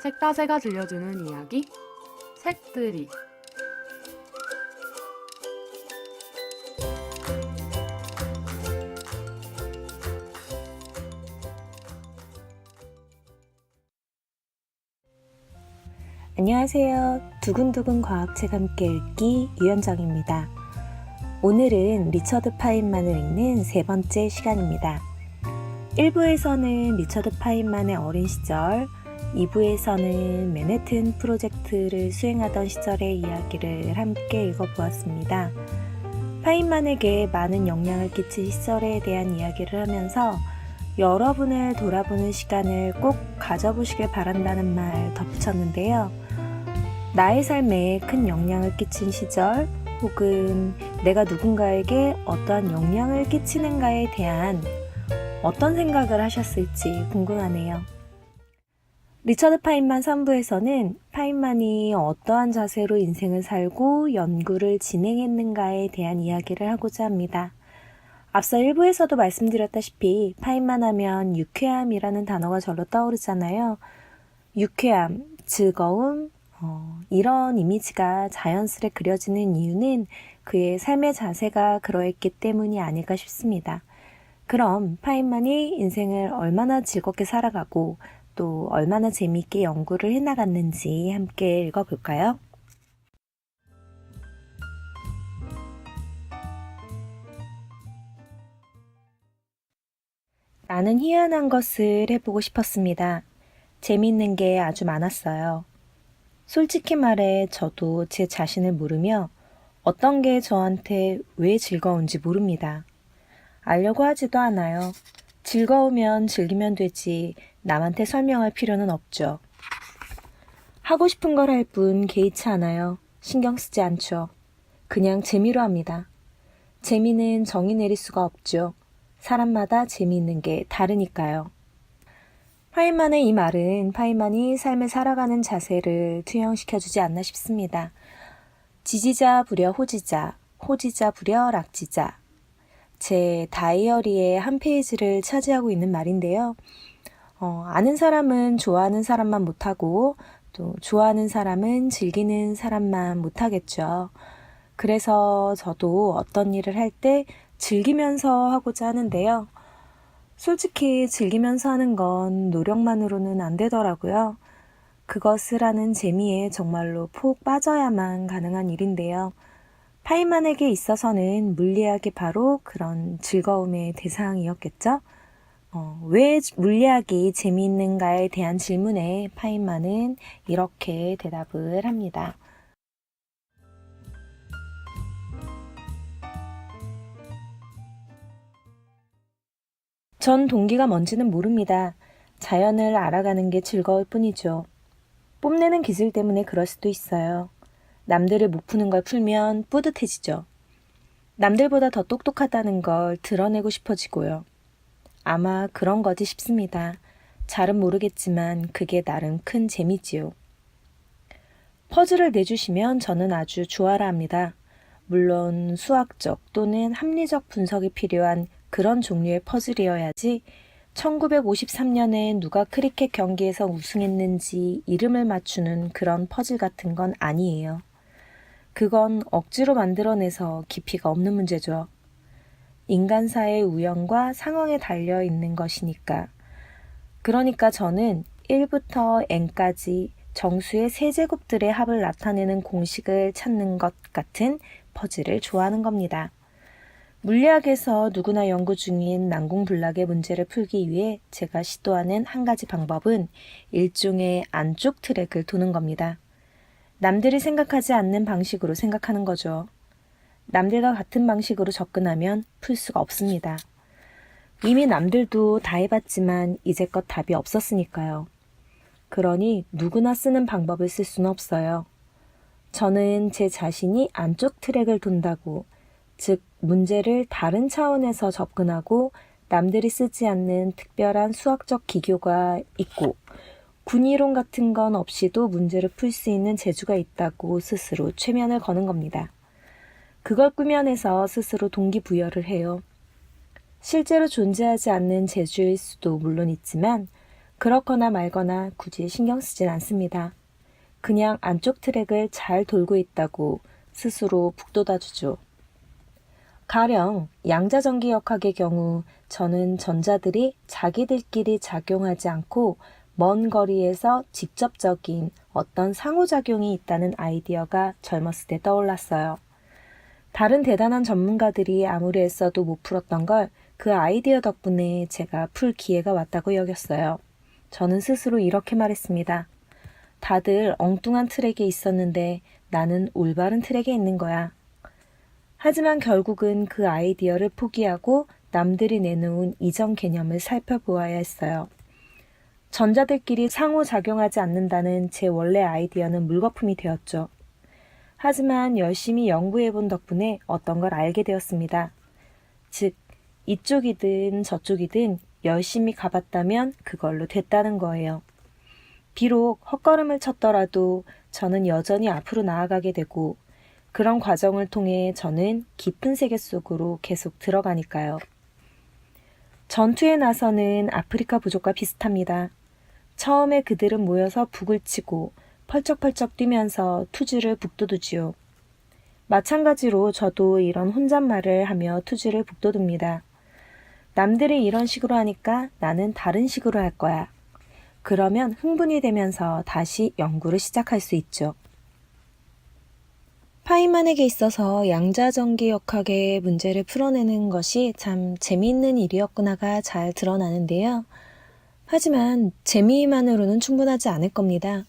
색다새가 들려주는 이야기 색들이. 안녕하세요. 두근두근 과학책 함께 읽기 유현정입니다. 오늘은 리처드 파인만을 읽는 세 번째 시간입니다. 1부에서는 리처드 파인만의 어린 시절, 2부에서는 맨해튼 프로젝트를 수행하던 시절의 이야기를 함께 읽어보았습니다. 파인만에게 많은 영향을 끼친 시절에 대한 이야기를 하면서 여러분을 돌아보는 시간을 꼭 가져보시길 바란다는 말 덧붙였는데요. 나의 삶에 큰 영향을 끼친 시절 혹은 내가 누군가에게 어떠한 영향을 끼치는가에 대한 어떤 생각을 하셨을지 궁금하네요. 리처드 파인만 3부에서는 파인만이 어떠한 자세로 인생을 살고 연구를 진행했는가에 대한 이야기를 하고자 합니다. 앞서 1부에서도 말씀드렸다시피 파인만 하면 유쾌함이라는 단어가 절로 떠오르잖아요. 유쾌함, 즐거움, 이런 이미지가 자연스레 그려지는 이유는 그의 삶의 자세가 그러했기 때문이 아닐까 싶습니다. 그럼 파인만이 인생을 얼마나 즐겁게 살아가고 또 얼마나 재미있게 연구를 해나갔는지 함께 읽어볼까요? 나는 희한한 것을 해보고 싶었습니다. 재미있는 게 아주 많았어요. 솔직히 말해 저도 제 자신을 모르며 어떤 게 저한테 왜 즐거운지 모릅니다. 알려고 하지도 않아요. 즐거우면 즐기면 되지 남한테 설명할 필요는 없죠. 하고 싶은 걸 할 뿐 개의치 않아요. 신경 쓰지 않죠. 그냥 재미로 합니다. 재미는 정의 내릴 수가 없죠. 사람마다 재미있는 게 다르니까요. 파인만의 이 말은 파인만이 삶을 살아가는 자세를 투영시켜주지 않나 싶습니다. 지지자 부려 호지자, 호지자 부려 락지자. 제 다이어리의 한 페이지를 차지하고 있는 말인데요. 아는 사람은 좋아하는 사람만 못하고 또 좋아하는 사람은 즐기는 사람만 못하겠죠. 그래서 저도 어떤 일을 할 때 즐기면서 하고자 하는데요. 솔직히 즐기면서 하는 건 노력만으로는 안 되더라고요. 그것을 하는 재미에 정말로 푹 빠져야만 가능한 일인데요. 파인만에게 있어서는 물리학이 바로 그런 즐거움의 대상이었겠죠? 왜 물리학이 재미있는가에 대한 질문에 파인만은 이렇게 대답을 합니다. 전 동기가 뭔지는 모릅니다. 자연을 알아가는 게 즐거울 뿐이죠. 뽐내는 기술 때문에 그럴 수도 있어요. 남들을 못 푸는 걸 풀면 뿌듯해지죠. 남들보다 더 똑똑하다는 걸 드러내고 싶어지고요. 아마 그런 거지 싶습니다. 잘은 모르겠지만 그게 나름 큰 재미지요. 퍼즐을 내주시면 저는 아주 좋아라 합니다. 물론 수학적 또는 합리적 분석이 필요한 그런 종류의 퍼즐이어야지 1953년에 누가 크리켓 경기에서 우승했는지 이름을 맞추는 그런 퍼즐 같은 건 아니에요. 그건 억지로 만들어내서 깊이가 없는 문제죠. 인간사의 우연과 상황에 달려 있는 것이니까. 그러니까 저는 1부터 n까지 정수의 세제곱들의 합을 나타내는 공식을 찾는 것 같은 퍼즐을 좋아하는 겁니다. 물리학에서 누구나 연구 중인 난공불락의 문제를 풀기 위해 제가 시도하는 한 가지 방법은 일종의 안쪽 트랙을 도는 겁니다. 남들이 생각하지 않는 방식으로 생각하는 거죠. 남들과 같은 방식으로 접근하면 풀 수가 없습니다. 이미 남들도 다 해봤지만 이제껏 답이 없었으니까요. 그러니 누구나 쓰는 방법을 쓸 수는 없어요. 저는 제 자신이 안쪽 트랙을 돈다고, 즉 문제를 다른 차원에서 접근하고 남들이 쓰지 않는 특별한 수학적 기교가 있고 군이론 같은 건 없이도 문제를 풀 수 있는 재주가 있다고 스스로 최면을 거는 겁니다. 그걸 꾸며내서 스스로 동기부여를 해요. 실제로 존재하지 않는 재주일 수도 물론 있지만 그렇거나 말거나 굳이 신경 쓰진 않습니다. 그냥 안쪽 트랙을 잘 돌고 있다고 스스로 북돋아주죠. 가령 양자전기역학의 경우 저는 전자들이 자기들끼리 작용하지 않고 먼 거리에서 직접적인 어떤 상호작용이 있다는 아이디어가 젊었을 때 떠올랐어요. 다른 대단한 전문가들이 아무리 애써도 못 풀었던 걸 그 아이디어 덕분에 제가 풀 기회가 왔다고 여겼어요. 저는 스스로 이렇게 말했습니다. 다들 엉뚱한 트랙에 있었는데 나는 올바른 트랙에 있는 거야. 하지만 결국은 그 아이디어를 포기하고 남들이 내놓은 이전 개념을 살펴보아야 했어요. 전자들끼리 상호작용하지 않는다는 제 원래 아이디어는 물거품이 되었죠. 하지만 열심히 연구해본 덕분에 어떤 걸 알게 되었습니다. 즉, 이쪽이든 저쪽이든 열심히 가봤다면 그걸로 됐다는 거예요. 비록 헛걸음을 쳤더라도 저는 여전히 앞으로 나아가게 되고 그런 과정을 통해 저는 깊은 세계 속으로 계속 들어가니까요. 전투에 나서는 아프리카 부족과 비슷합니다. 처음에 그들은 모여서 북을 치고 펄쩍펄쩍 뛰면서 투지를 북돋우지요. 마찬가지로 저도 이런 혼잣말을 하며 투지를 북돋웁니다. 남들이 이런 식으로 하니까 나는 다른 식으로 할 거야. 그러면 흥분이 되면서 다시 연구를 시작할 수 있죠. 파이만에게 있어서 양자전기역학의 문제를 풀어내는 것이 참 재미있는 일이었구나가 잘 드러나는데요. 하지만 재미만으로는 충분하지 않을 겁니다.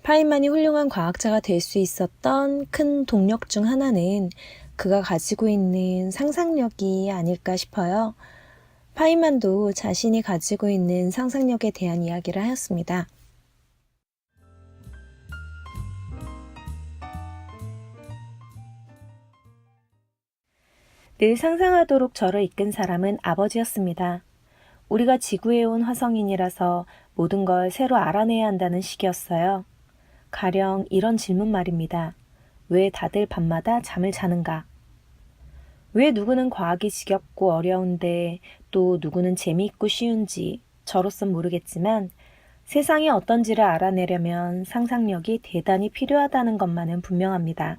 파이만이 훌륭한 과학자가 될 수 있었던 큰 동력 중 하나는 그가 가지고 있는 상상력이 아닐까 싶어요. 파이만도 자신이 가지고 있는 상상력에 대한 이야기를 하였습니다. 늘 상상하도록 저를 이끈 사람은 아버지였습니다. 우리가 지구에 온 화성인이라서 모든 걸 새로 알아내야 한다는 식이었어요. 가령 이런 질문 말입니다. 왜 다들 밤마다 잠을 자는가? 왜 누구는 과학이 지겹고 어려운데 또 누구는 재미있고 쉬운지 저로선 모르겠지만 세상이 어떤지를 알아내려면 상상력이 대단히 필요하다는 것만은 분명합니다.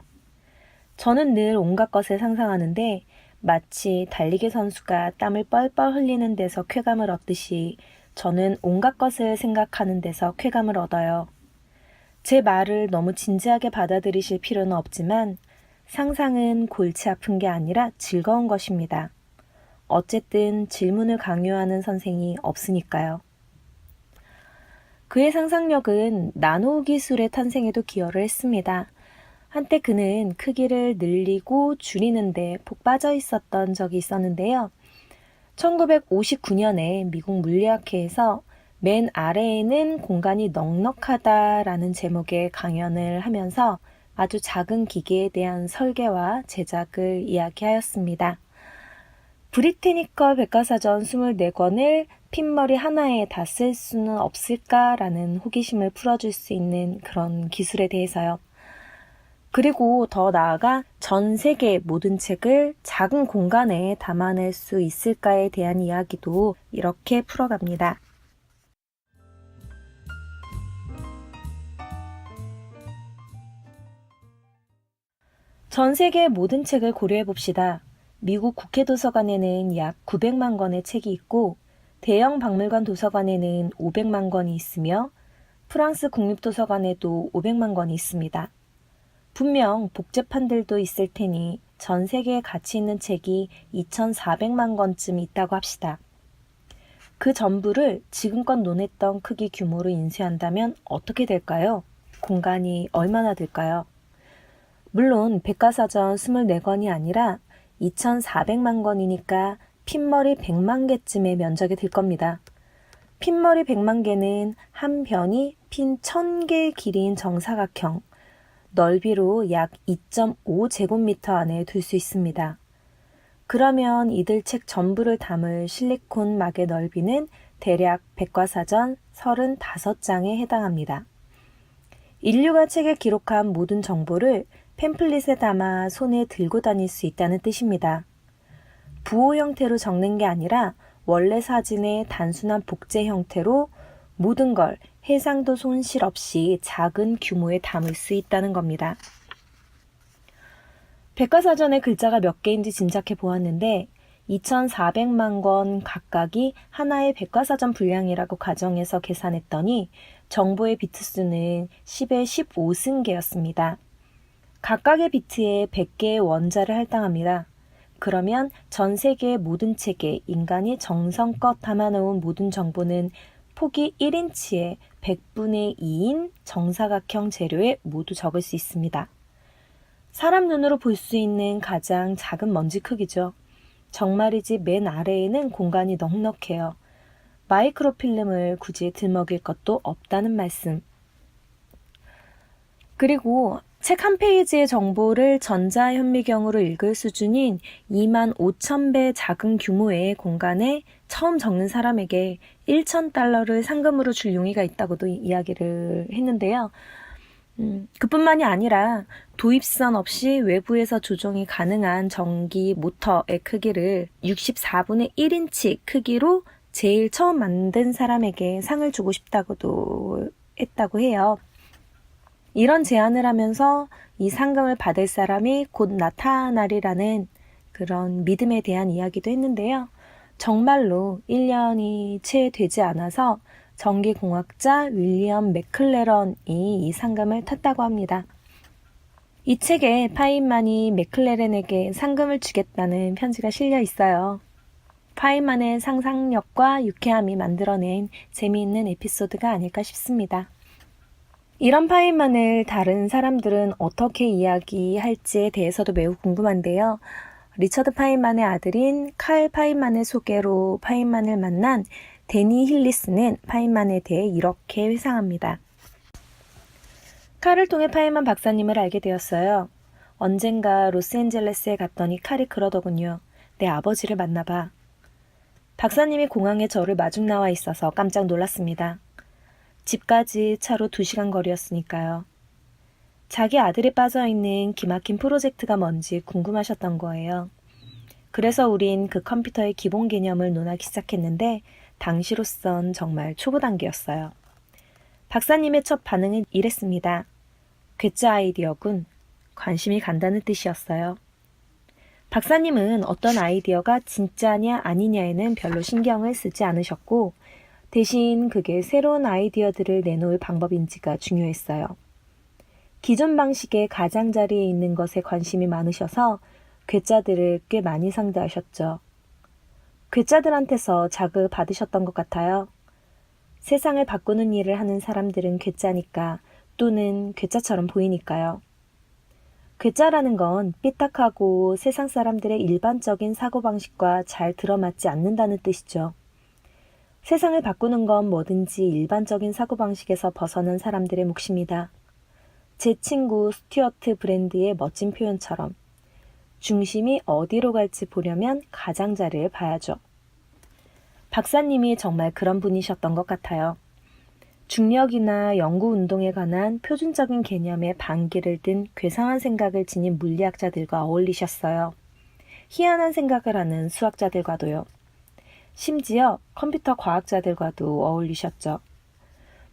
저는 늘 온갖 것을 상상하는데 마치 달리기 선수가 땀을 뻘뻘 흘리는 데서 쾌감을 얻듯이 저는 온갖 것을 생각하는 데서 쾌감을 얻어요. 제 말을 너무 진지하게 받아들이실 필요는 없지만 상상은 골치 아픈 게 아니라 즐거운 것입니다. 어쨌든 질문을 강요하는 선생이 없으니까요. 그의 상상력은 나노 기술의 탄생에도 기여를 했습니다. 한때 그는 크기를 늘리고 줄이는데 푹 빠져 있었던 적이 있었는데요. 1959년에 미국 물리학회에서 맨 아래에는 공간이 넉넉하다라는 제목의 강연을 하면서 아주 작은 기계에 대한 설계와 제작을 이야기하였습니다. 브리테니컬 백과사전 24권을 핀머리 하나에 다 쓸 수는 없을까라는 호기심을 풀어줄 수 있는 그런 기술에 대해서요. 그리고 더 나아가 전 세계 모든 책을 작은 공간에 담아낼 수 있을까에 대한 이야기도 이렇게 풀어갑니다. 전 세계의 모든 책을 고려해 봅시다. 미국 국회 도서관에는 약 900만 권의 책이 있고 대형 박물관 도서관에는 500만 권이 있으며 프랑스 국립도서관에도 500만 권이 있습니다. 분명 복제판들도 있을 테니 전 세계에 가치 있는 책이 2,400만 권쯤 있다고 합시다. 그 전부를 지금껏 논했던 크기 규모로 인쇄한다면 어떻게 될까요? 공간이 얼마나 될까요? 물론 백과사전 24권이 아니라 2,400만 권이니까 핀머리 100만 개쯤의 면적이 될 겁니다. 핀머리 100만 개는 한 변이 핀 1000개의 길이인 정사각형, 넓이로 약 2.5제곱미터 안에 둘 수 있습니다. 그러면 이들 책 전부를 담을 실리콘 막의 넓이는 대략 백과사전 35장에 해당합니다. 인류가 책에 기록한 모든 정보를 팸플릿에 담아 손에 들고 다닐 수 있다는 뜻입니다. 부호 형태로 적는 게 아니라 원래 사진의 단순한 복제 형태로 모든 걸 해상도 손실 없이 작은 규모에 담을 수 있다는 겁니다. 백과사전에 글자가 몇 개인지 짐작해 보았는데 2,400만 권 각각이 하나의 백과사전 분량이라고 가정해서 계산했더니 정보의 비트 수는 10의 15승계였습니다. 각각의 비트에 100개의 원자를 할당합니다. 그러면 전 세계의 모든 책에 인간이 정성껏 담아놓은 모든 정보는 폭이 1인치에 100분의 2인 정사각형 재료에 모두 적을 수 있습니다. 사람 눈으로 볼 수 있는 가장 작은 먼지 크기죠. 정말이지 맨 아래에는 공간이 넉넉해요. 마이크로필름을 굳이 들먹일 것도 없다는 말씀. 그리고 책 한 페이지의 정보를 전자현미경으로 읽을 수준인 25,000배 작은 규모의 공간에 처음 적는 사람에게 1,000달러를 상금으로 줄 용의가 있다고도 이야기를 했는데요. 그뿐만이 아니라 도입선 없이 외부에서 조정이 가능한 전기 모터의 크기를 64분의 1인치 크기로 제일 처음 만든 사람에게 상을 주고 싶다고도 했다고 해요. 이런 제안을 하면서 이 상금을 받을 사람이 곧 나타나리라는 그런 믿음에 대한 이야기도 했는데요. 정말로 1년이 채 되지 않아서 전기공학자 윌리엄 맥클레런이 이 상금을 탔다고 합니다. 이 책에 파인만이 맥클레렌에게 상금을 주겠다는 편지가 실려 있어요. 파인만의 상상력과 유쾌함이 만들어낸 재미있는 에피소드가 아닐까 싶습니다. 이런 파인만을 다른 사람들은 어떻게 이야기할지에 대해서도 매우 궁금한데요. 리처드 파인만의 아들인 칼 파인만의 소개로 파인만을 만난 데니 힐리스는 파인만에 대해 이렇게 회상합니다. 칼을 통해 파인만 박사님을 알게 되었어요. 언젠가 로스앤젤레스에 갔더니 칼이 그러더군요. 내 아버지를 만나봐. 박사님이 공항에 저를 마중 나와 있어서 깜짝 놀랐습니다. 집까지 차로 2시간 거리였으니까요. 자기 아들이 빠져있는 기막힌 프로젝트가 뭔지 궁금하셨던 거예요. 그래서 우린 그 컴퓨터의 기본 개념을 논하기 시작했는데 당시로선 정말 초보 단계였어요. 박사님의 첫 반응은 이랬습니다. 괴짜 아이디어군. 관심이 간다는 뜻이었어요. 박사님은 어떤 아이디어가 진짜냐 아니냐에는 별로 신경을 쓰지 않으셨고 대신 그게 새로운 아이디어들을 내놓을 방법인지가 중요했어요. 기존 방식의 가장자리에 있는 것에 관심이 많으셔서 괴짜들을 꽤 많이 상대하셨죠. 괴짜들한테서 자극을 받으셨던 것 같아요. 세상을 바꾸는 일을 하는 사람들은 괴짜니까 또는 괴짜처럼 보이니까요. 괴짜라는 건 삐딱하고 세상 사람들의 일반적인 사고방식과 잘 들어맞지 않는다는 뜻이죠. 세상을 바꾸는 건 뭐든지 일반적인 사고방식에서 벗어난 사람들의 몫입니다. 제 친구 스튜어트 브랜드의 멋진 표현처럼 중심이 어디로 갈지 보려면 가장자리를 봐야죠. 박사님이 정말 그런 분이셨던 것 같아요. 중력이나 연구운동에 관한 표준적인 개념에 반기를 든 괴상한 생각을 지닌 물리학자들과 어울리셨어요. 희한한 생각을 하는 수학자들과도요. 심지어 컴퓨터 과학자들과도 어울리셨죠.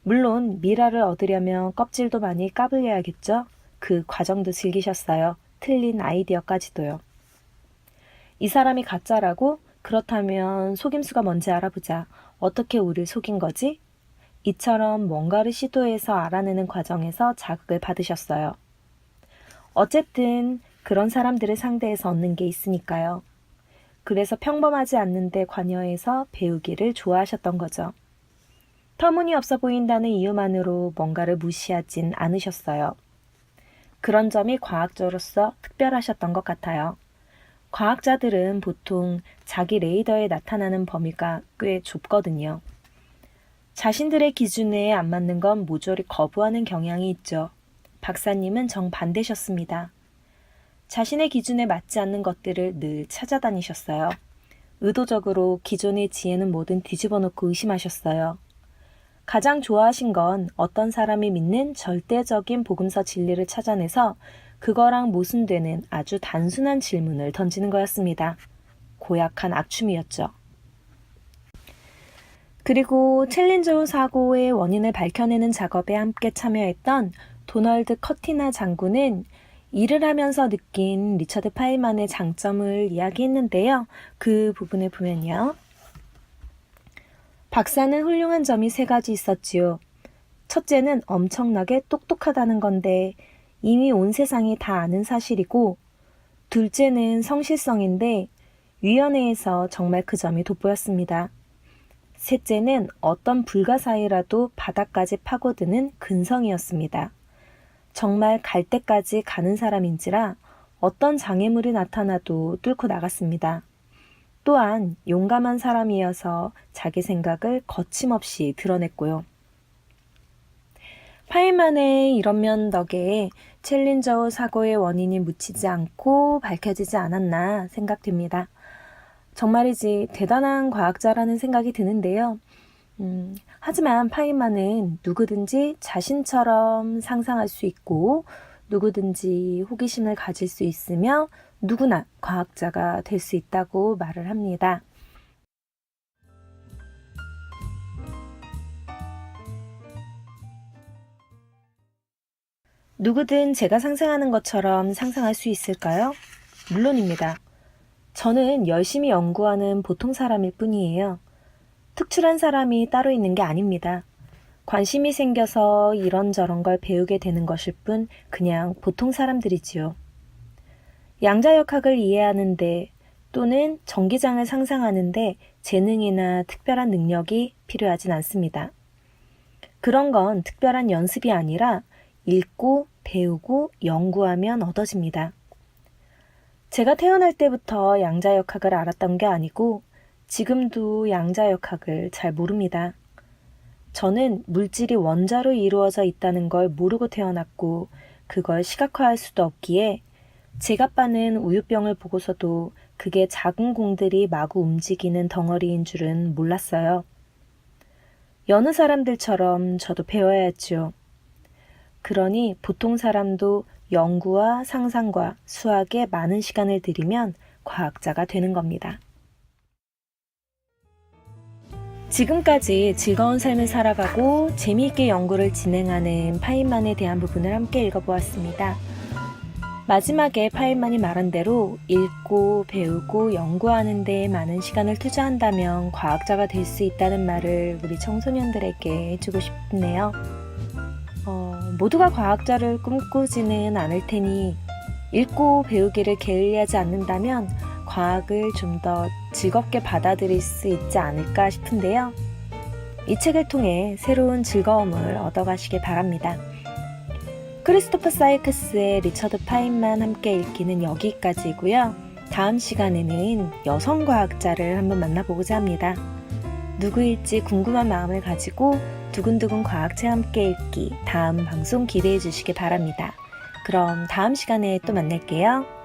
물론 미라를 얻으려면 껍질도 많이 까불려야겠죠. 그 과정도 즐기셨어요. 틀린 아이디어까지도요. 이 사람이 가짜라고? 그렇다면 속임수가 뭔지 알아보자. 어떻게 우릴 속인 거지? 이처럼 뭔가를 시도해서 알아내는 과정에서 자극을 받으셨어요. 어쨌든 그런 사람들을 상대해서 얻는 게 있으니까요. 그래서 평범하지 않는데 관여해서 배우기를 좋아하셨던 거죠. 터무니없어 보인다는 이유만으로 뭔가를 무시하진 않으셨어요. 그런 점이 과학자로서 특별하셨던 것 같아요. 과학자들은 보통 자기 레이더에 나타나는 범위가 꽤 좁거든요. 자신들의 기준에 안 맞는 건 모조리 거부하는 경향이 있죠. 박사님은 정반대셨습니다. 자신의 기준에 맞지 않는 것들을 늘 찾아다니셨어요. 의도적으로 기존의 지혜는 뭐든 뒤집어 놓고 의심하셨어요. 가장 좋아하신 건 어떤 사람이 믿는 절대적인 복음서 진리를 찾아내서 그거랑 모순되는 아주 단순한 질문을 던지는 거였습니다. 고약한 악취미였죠. 그리고 챌린저 사고의 원인을 밝혀내는 작업에 함께 참여했던 도널드 커티나 장군은 일을 하면서 느낀 리처드 파일만의 장점을 이야기했는데요. 그 부분을 보면요. 박사는 훌륭한 점이 3가지 있었지요. 첫째는 엄청나게 똑똑하다는 건데 이미 온 세상이 다 아는 사실이고, 둘째는 성실성인데 위원회에서 정말 그 점이 돋보였습니다. 셋째는 어떤 불가사의라도 바닥까지 파고드는 근성이었습니다. 정말 갈 때까지 가는 사람인지라 어떤 장애물이 나타나도 뚫고 나갔습니다. 또한 용감한 사람이어서 자기 생각을 거침없이 드러냈고요. 파일만의 이런 면 덕에 챌린저 사고의 원인이 묻히지 않고 밝혀지지 않았나 생각됩니다. 정말이지 대단한 과학자라는 생각이 드는데요. 하지만 파일만은 누구든지 자신처럼 상상할 수 있고 누구든지 호기심을 가질 수 있으며 누구나 과학자가 될 수 있다고 말을 합니다. 누구든 제가 상상하는 것처럼 상상할 수 있을까요? 물론입니다. 저는 열심히 연구하는 보통 사람일 뿐이에요. 특출한 사람이 따로 있는 게 아닙니다. 관심이 생겨서 이런저런 걸 배우게 되는 것일 뿐 그냥 보통 사람들이지요. 양자역학을 이해하는데 또는 전기장을 상상하는데 재능이나 특별한 능력이 필요하진 않습니다. 그런 건 특별한 연습이 아니라 읽고 배우고 연구하면 얻어집니다. 제가 태어날 때부터 양자역학을 알았던 게 아니고 지금도 양자역학을 잘 모릅니다. 저는 물질이 원자로 이루어져 있다는 걸 모르고 태어났고 그걸 시각화할 수도 없기에 제가 빠는 우유병을 보고서도 그게 작은 공들이 마구 움직이는 덩어리인 줄은 몰랐어요. 여느 사람들처럼 저도 배워야 했죠. 그러니 보통 사람도 연구와 상상과 수학에 많은 시간을 들이면 과학자가 되는 겁니다. 지금까지 즐거운 삶을 살아가고 재미있게 연구를 진행하는 파인만에 대한 부분을 함께 읽어보았습니다. 마지막에 파인만이 말한 대로 읽고 배우고 연구하는 데 많은 시간을 투자한다면 과학자가 될 수 있다는 말을 우리 청소년들에게 해주고 싶네요. 모두가 과학자를 꿈꾸지는 않을 테니 읽고 배우기를 게을리하지 않는다면 과학을 좀 더 즐겁게 받아들일 수 있지 않을까 싶은데요. 이 책을 통해 새로운 즐거움을 얻어가시길 바랍니다. 크리스토퍼 사이크스의 리처드 파인만 함께 읽기는 여기까지고요. 다음 시간에는 여성 과학자를 한번 만나보고자 합니다. 누구일지 궁금한 마음을 가지고 두근두근 과학책 함께 읽기 다음 방송 기대해 주시기 바랍니다. 그럼 다음 시간에 또 만날게요.